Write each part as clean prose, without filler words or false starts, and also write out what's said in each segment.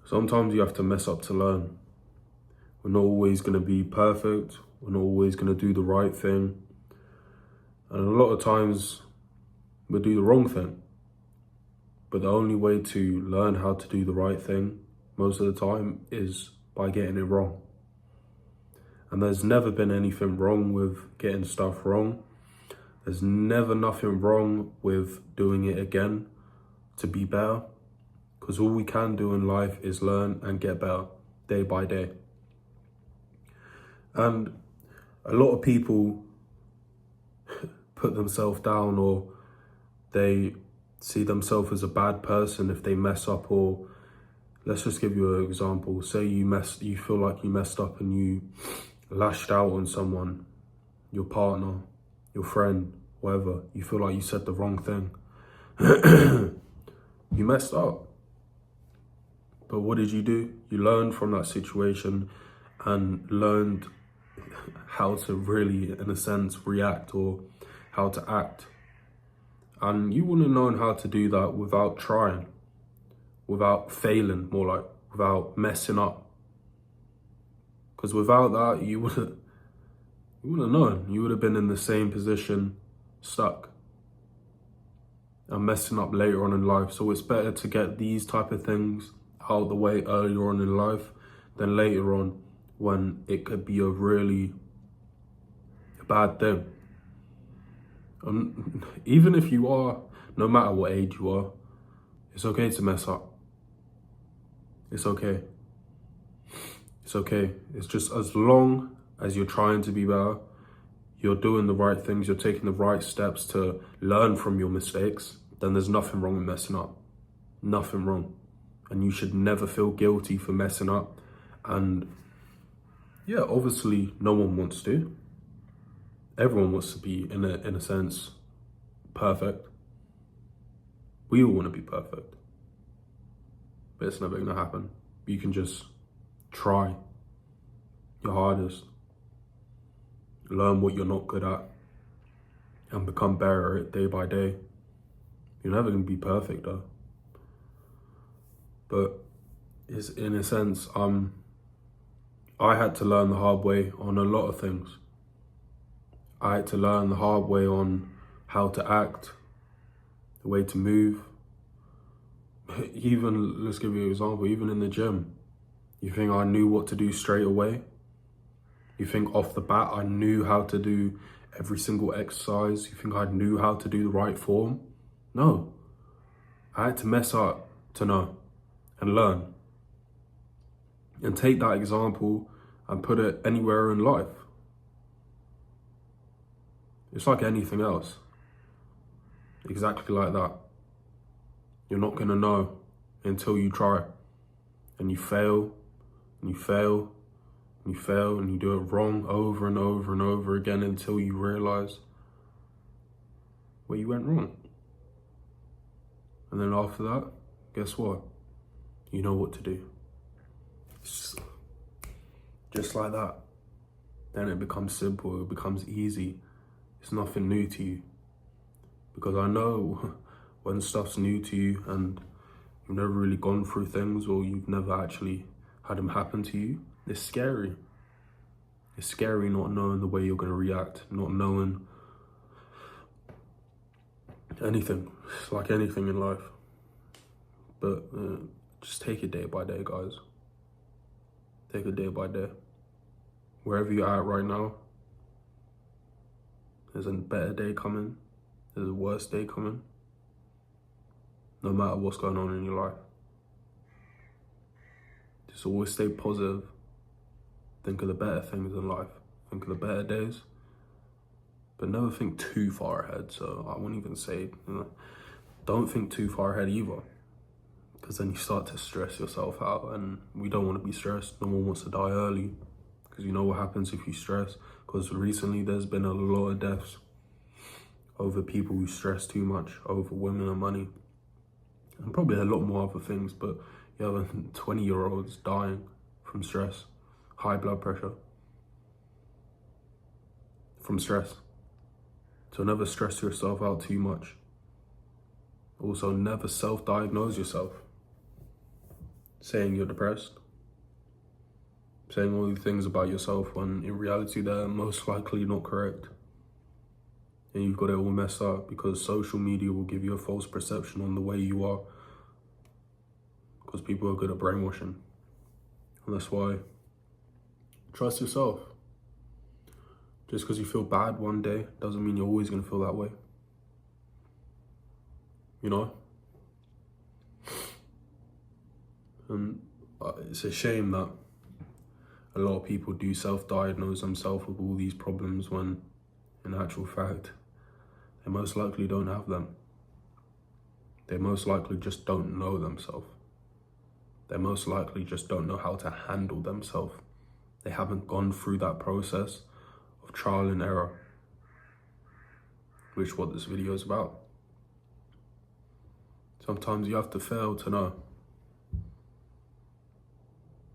Sometimes you have to mess up to learn. We're not always going to be perfect. We're not always going to do the right thing. And a lot of times we'll do the wrong thing. But the only way to learn how to do the right thing most of the time is by getting it wrong. And there's never been anything wrong with getting stuff wrong. There's never nothing wrong with doing it again to be better. Because all we can do in life is learn and get better day by day. And a lot of people put themselves down, or they see themselves as a bad person if they mess up. Or let's just give you an example. Say you feel like you messed up and you lashed out on someone, your partner, your friend, whatever. You feel like you said the wrong thing. You messed up. But what did you do? You learned from that situation and learned how to really, in a sense, react or how to act. And you wouldn't have known how to do that without trying, without failing, more like, without messing up. Because without that, you wouldn't have known. You would have been in the same position, stuck, and messing up later on in life. So it's better to get these type of things out of the way earlier on in life than later on when it could be a really bad thing. Even if you are, no matter what age you are, it's okay to mess up. It's okay. It's okay. It's just as long as you're trying to be better, you're doing the right things, you're taking the right steps to learn from your mistakes, then there's nothing wrong with messing up. Nothing wrong. And you should never feel guilty for messing up. And yeah, obviously no one wants to. Everyone wants to be, in a sense, perfect. We all want to be perfect. But it's never going to happen. You can just try your hardest. Learn what you're not good at. And become better at it day by day. You're never going to be perfect though. But it's, in a sense, I had to learn the hard way on a lot of things. I had to learn the hard way on how to act, the way to move. Even, let's give you an example, even in the gym. You think I knew what to do straight away? You think off the bat I knew how to do every single exercise? You think I knew how to do the right form? No. I had to mess up to know and learn. And take that example and put it anywhere in life. It's like anything else. Exactly like that. You're not gonna know until you try. And you fail, and you fail, and you fail, and you do it wrong over and over and over again until you realize where you went wrong. And then after that, guess what? You know what to do. Just like that. Then it becomes simple, it becomes easy. It's nothing new to you. Because I know when stuff's new to you and you've never really gone through things, or you've never actually had them happen to you, it's scary. It's scary not knowing the way you're going to react, not knowing anything. It's like anything in life. But just take it day by day, guys. Take it day by day. Wherever you're at right now, there's a better day coming. There's a worse day coming. No matter what's going on in your life. Just always stay positive. Think of the better things in life. Think of the better days. But never think too far ahead. So I wouldn't even say, don't think too far ahead either. Because then you start to stress yourself out, and we don't want to be stressed. No one wants to die early, because you know what happens if you stress. Because recently there's been a lot of deaths over people who stress too much, over women and money, and probably a lot more other things. But you have 20-year-olds dying from stress, high blood pressure, from stress. So never stress yourself out too much. Also, never self-diagnose yourself. saying you're depressed, saying all these things about yourself when in reality they're most likely not correct. And you've got it all messed up because social media will give you a false perception on the way you are, because people are good at brainwashing. And that's why, trust yourself. Just because you feel bad one day doesn't mean you're always going to feel that way. You know? And it's a shame that a lot of people do self-diagnose themselves with all these problems when, in actual fact, they most likely don't have them. They most likely just don't know themselves. They most likely just don't know how to handle themselves. They haven't gone through that process of trial and error, which is what this video is about. Sometimes you have to fail to know.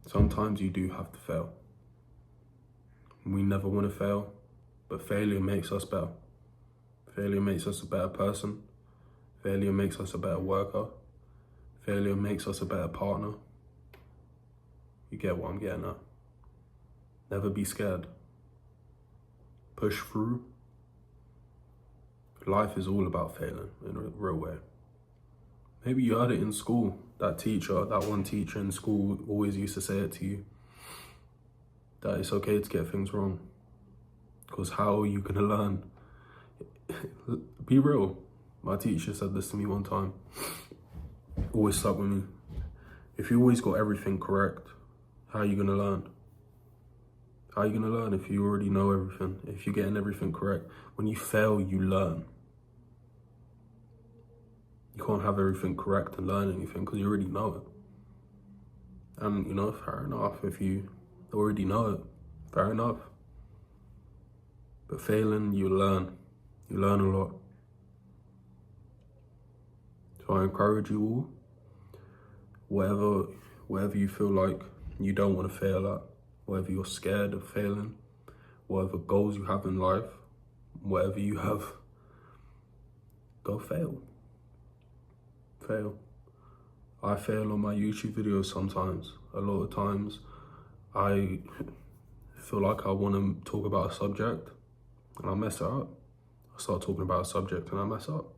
Sometimes you do have to fail. We never want to fail, but failure makes us better. Failure makes us a better person. Failure makes us a better worker. Failure makes us a better partner. You get what I'm getting at. Never be scared. Push through. Life is all about failing in a real way. Maybe you heard it in school. That one teacher in school always used to say it to you, that it's okay to get things wrong. Because how are you going to learn? Be real. My teacher said this to me one time. Always stuck with me. If you always got everything correct, how are you going to learn? How are you going to learn if you already know everything? If you're getting everything correct? When you fail, you learn. You can't have everything correct and learn anything because you already know it. And, you know, fair enough. If you already know it, fair enough. But failing, you learn. You learn a lot. So I encourage you all, whatever you feel like you don't want to fail at, whether you're scared of failing, whatever goals you have in life, whatever you have, go fail. Fail. I fail on my YouTube videos sometimes. A lot of times I feel like I want to talk about a subject and I mess it up. I start talking about a subject and I mess up.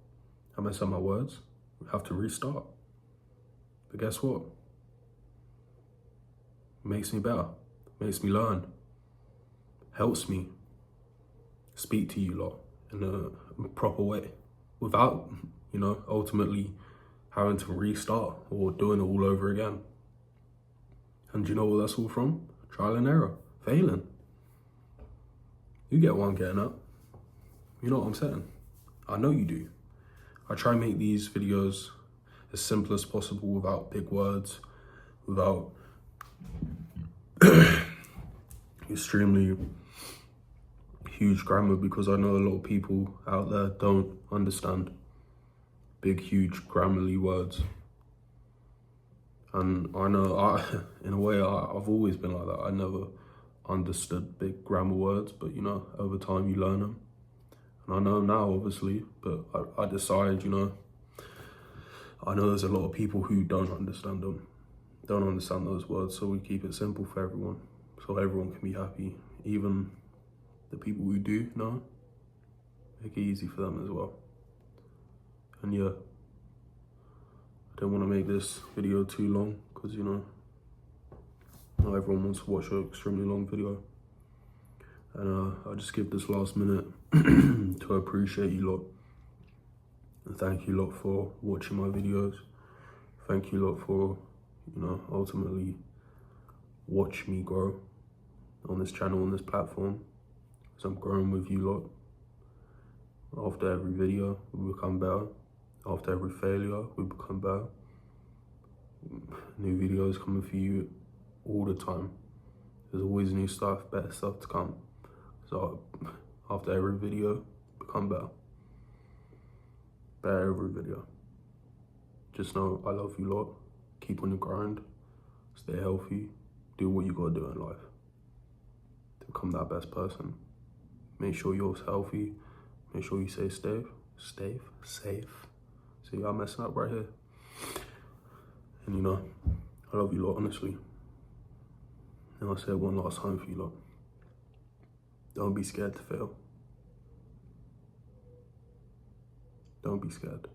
I mess up my words. I have to restart. But guess what? It makes me better. It makes me learn. Helps me speak to you lot in a proper way without, you know, ultimately having to restart or doing it all over again. And do you know where that's all from? Trial and error, failing. You get what I'm getting at. You know what I'm saying? I know you do. I try and make these videos as simple as possible without big words, without extremely huge grammar, because I know a lot of people out there don't understand big, huge grammarly words. And I know, in a way, I've always been like that. I never understood big grammar words, but, you know, over time you learn them. And I know now, obviously, but I decide, you know, I know there's a lot of people who don't understand them, don't understand those words, so we keep it simple for everyone, so everyone can be happy. Even the people who do know, make it easy for them as well. And yeah, I don't want to make this video too long because, you know, not everyone wants to watch an extremely long video. And I'll just give this last minute to appreciate you lot. And thank you lot for watching my videos. Thank you lot for, you know, ultimately watch me grow on this channel, on this platform. As I'm growing with you lot. After every video, we become better. After every failure, we become better. New videos coming for you all the time. There's always new stuff, better stuff to come. So after every video, become better. Better every video. Just know I love you lot. Keep on the grind. Stay healthy. Do what you gotta do in life to become that best person. Make sure you're healthy. Make sure you stay safe. See, I'm messing up right here. And you know, I love you lot, honestly. And I'll say it one last time for you lot. Don't be scared to fail. Don't be scared.